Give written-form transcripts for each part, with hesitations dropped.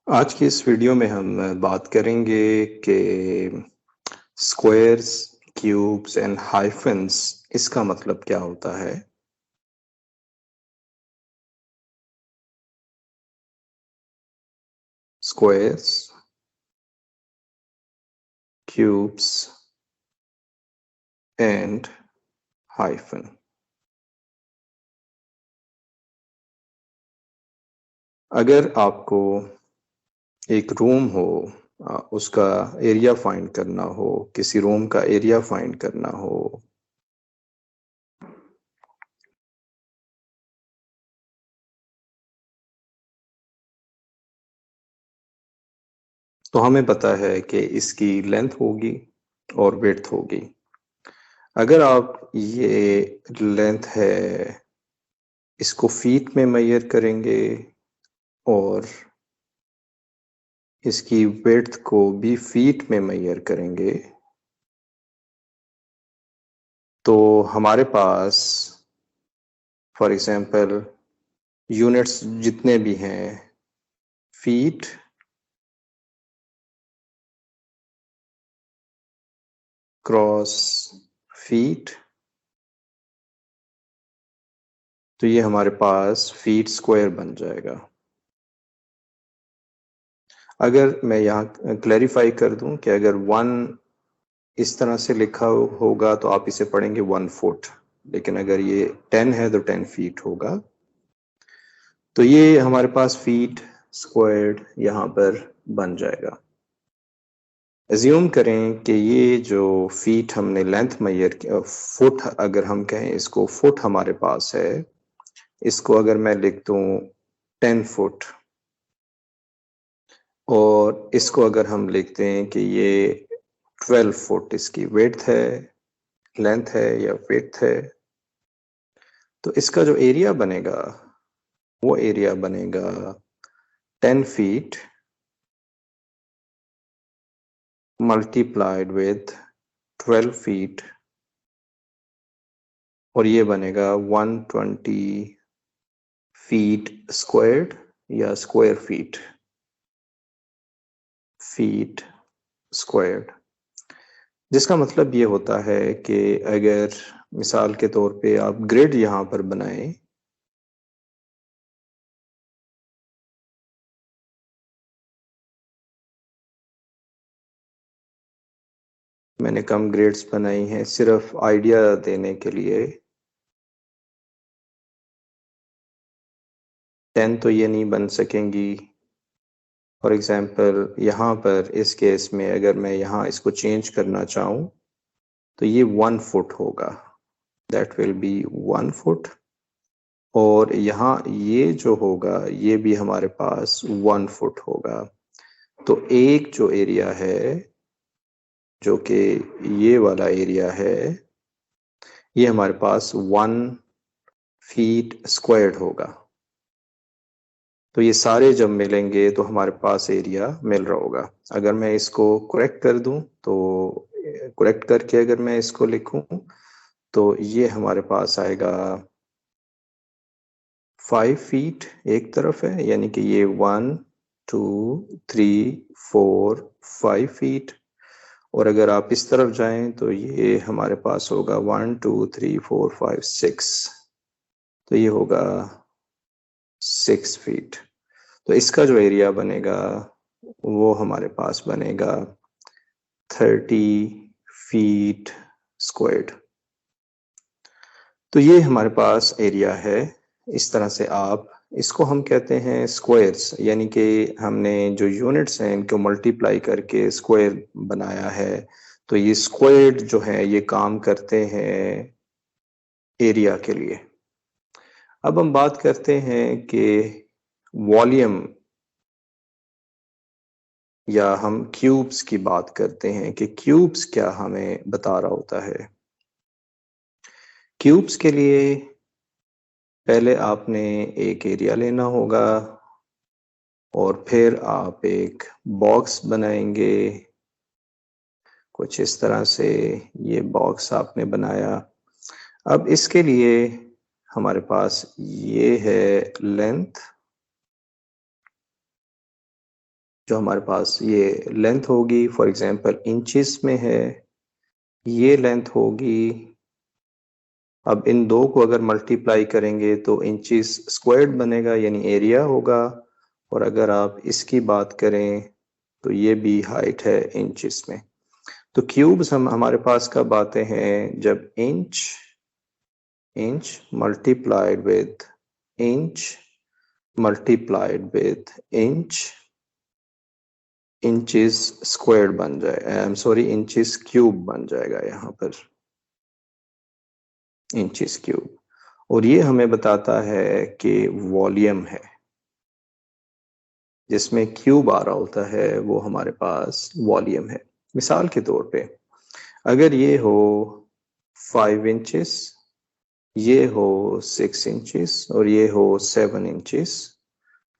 आज की इस वीडियो में हम बात करेंगे कि स्क्वायर्स, क्यूब्स एंड हाइफन्स इसका मतलब क्या होता है। Squares, cubes and hyphen. अगर आपको एक रूम हो, उसका एरिया फाइंड करना हो, किसी रूम का एरिया फाइंड करना हो, तो हमें पता है कि इसकी लेंथ होगी और विड्थ होगी। अगर आप ये लेंथ है इसको फीट में मेजर करेंगे और इसकी विड्थ को भी फीट में मेजर करेंगे तो हमारे पास फॉर एग्जांपल यूनिट्स जितने भी हैं, फीट, क्रॉस फीट, तो ये हमारे पास फीट स्क्वायर बन जाएगा। अगर मैं यहाँ क्लैरिफाई कर दूं कि अगर 1 इस तरह से लिखा होगा तो आप इसे पढ़ेंगे 1 फुट, लेकिन अगर ये 10 है तो 10 फीट होगा। तो ये हमारे पास फीट स्क्वायर्ड यहाँ पर बन जाएगा। एज्यूम करें कि ये जो फीट हमने लेंथ मेजर किया, फुट अगर हम कहें इसको, फुट हमारे पास है, इसको अगर मैं लिख दूं 10 फुट और इसको अगर हम लिखते हैं कि ये 12 फुट इसकी विड्थ है, लेंथ है या विड्थ है, तो इसका जो एरिया बनेगा वो एरिया बनेगा 10 फीट मल्टीप्लाइड विथ 12 फीट और ये बनेगा 120 फीट स्क्वायर्ड या स्क्वायर फीट, फीट स्क्वायर्ड। जिसका मतलब ये होता है कि अगर मिसाल के तौर पे आप ग्रिड यहाँ पर बनाएं, मैंने कम ग्रिड्स बनाई हैं सिर्फ आइडिया देने के लिए। 10 तो ये नहीं बन सकेंगी। फॉर एग्जांपल यहाँ पर इस केस में अगर मैं यहाँ इसको चेंज करना चाहूँ तो ये 1 फुट होगा, दैट विल बी 1 फुट। और यहाँ ये जो होगा ये भी हमारे पास 1 फुट होगा। तो एक जो एरिया है जो कि ये वाला एरिया है, ये हमारे पास 1 फीट स्क्वायर्ड होगा। तो ये सारे जब मिलेंगे तो हमारे पास एरिया मिल रहा होगा। अगर मैं इसको करेक्ट कर दूं तो करेक्ट करके अगर मैं इसको लिखूं तो ये हमारे पास आएगा 5 फीट एक तरफ है, यानी कि ये 1 2 3 4 5 फीट। और अगर आप इस तरफ जाएं तो ये हमारे पास होगा 1 2 3 4 5 6, तो ये होगा 6 फीट। तो इसका जो एरिया बनेगा वो हमारे पास बनेगा 30 फीट स्क्वायर्ड। तो ये हमारे पास एरिया है। इस तरह से आप इसको हम कहते हैं स्क्वायर्स, यानी कि हमने जो यूनिट्स हैं इनको मल्टीप्लाई करके स्क्वायर बनाया है। तो ये स्क्वायर्ड जो है ये काम करते हैं एरिया के लिए। अब हम बात करते हैं कि वॉल्यूम, या हम क्यूब्स की बात करते हैं कि क्यूब्स क्या हमें बता रहा होता है। क्यूब्स के लिए पहले आपने एक एरिया लेना होगा और फिर आप एक बॉक्स बनाएंगे कुछ इस तरह से। ये बॉक्स आपने बनाया। अब इसके लिए हमारे पास ये है लेंथ जो हमारे पास ये लेंथ होगी फॉर एग्जांपल इंचेस में है, ये लेंथ होगी। अब इन दो को अगर मल्टीप्लाई करेंगे तो इंचेस स्क्वायर्ड बनेगा यानी एरिया होगा, और अगर आप इसकी बात करें तो ये भी हाइट है इंचेस में। तो क्यूब्स हमारे पास कब आते हैं, जब inch multiplied with inch multiplied with inches squared बन जाए, I am sorry inches cube बन जाएगा यहाँ पर, इंचेस क्यूब। और ये हमें बताता है कि वॉल्यूम है, जिसमें क्यूब आ रहा होता है वो हमारे पास वॉल्यूम है। मिसाल के तौर पे अगर ये हो 5 इंचेस, ये हो 6 इंचेस और ये हो 7 इंचेस,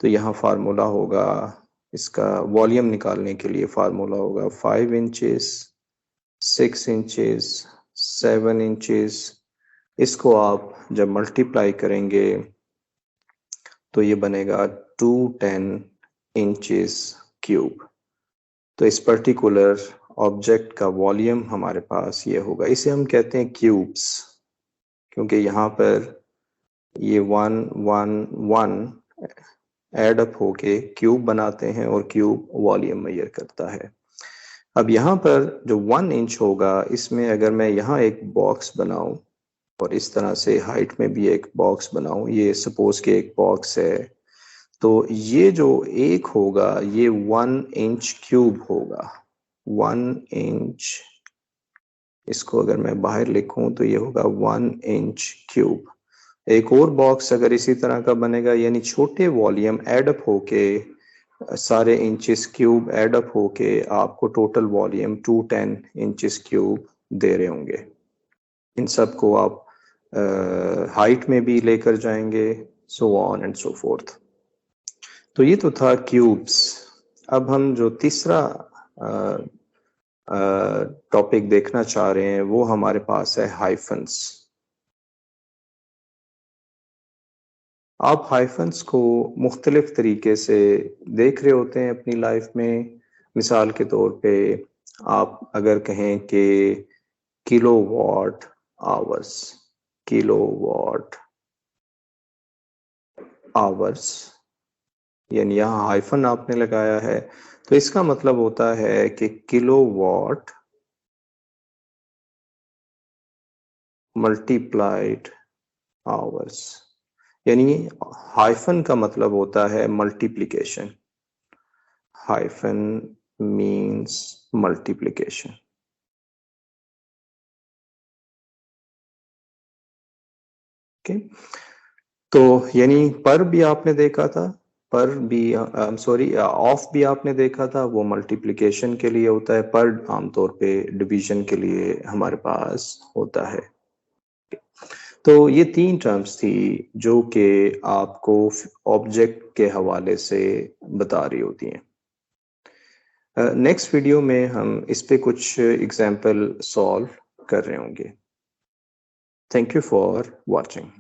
तो यहाँ फार्मूला होगा इसका वॉल्यूम निकालने के लिए, फार्मूला होगा 5 इंचेस 6 इंचेस 7 इंचेस। इसको आप जब मल्टीप्लाई करेंगे तो ये बनेगा 210 इंचेस क्यूब। तो इस पर्टिकुलर ऑब्जेक्ट का वॉल्यूम हमारे पास ये होगा। इसे हम कहते हैं क्यूब्स, क्योंकि यहाँ पर ये 1 1 1 एड अप होके क्यूब बनाते हैं और क्यूब वॉल्यूम मेजर करता है। अब यहाँ पर जो 1 इंच होगा, इसमें अगर मैं यहाँ एक बॉक्स बनाऊं और इस तरह से हाइट में भी एक बॉक्स बनाऊं, ये सपोज के एक बॉक्स है, तो ये जो एक होगा ये 1 इंच क्यूब होगा। 1 इंच, इसको अगर मैं बाहर लिखूं तो ये होगा 1 इंच क्यूब। एक और बॉक्स अगर इसी तरह का बनेगा, यानी छोटे वॉल्यूम एड अप होके सारे इंचेस क्यूब एड अप होके आपको टोटल वॉल्यूम 210 इंचेस क्यूब दे रहे होंगे। इन सब को आप हाइट में भी लेकर जाएंगे, so on and so fourth. तो ये तो था क्यूब्स। अब हम जो तीसरा टॉपिक देखना चाह रहे हैं वो हमारे पास है हाइफन्स। आप हाइफन्स को मुख्तलिफ तरीके से देख रहे होते हैं अपनी लाइफ में। मिसाल के तौर पे आप अगर कहें कि किलोवाट आवर्स, किलोवाट आवर्स, यानी यहाँ हाइफन आपने लगाया है, तो इसका मतलब होता है कि किलोवाट मल्टीप्लाइड आवर्स, यानी हाइफन का मतलब होता है multiplication. Hyphen means multiplication. Okay, तो यानी पर भी आपने देखा था, पर भी सॉरी ऑफ भी आपने देखा था, वो मल्टीप्लिकेशन के लिए होता है। पर आमतौर पे डिवीजन के लिए हमारे पास होता है। तो ये 3 टर्म्स थी जो कि आपको ऑब्जेक्ट के हवाले से बता रही होती हैं। नेक्स्ट वीडियो में हम इस पे कुछ एग्जाम्पल सॉल्व कर रहे होंगे। Thank you for watching.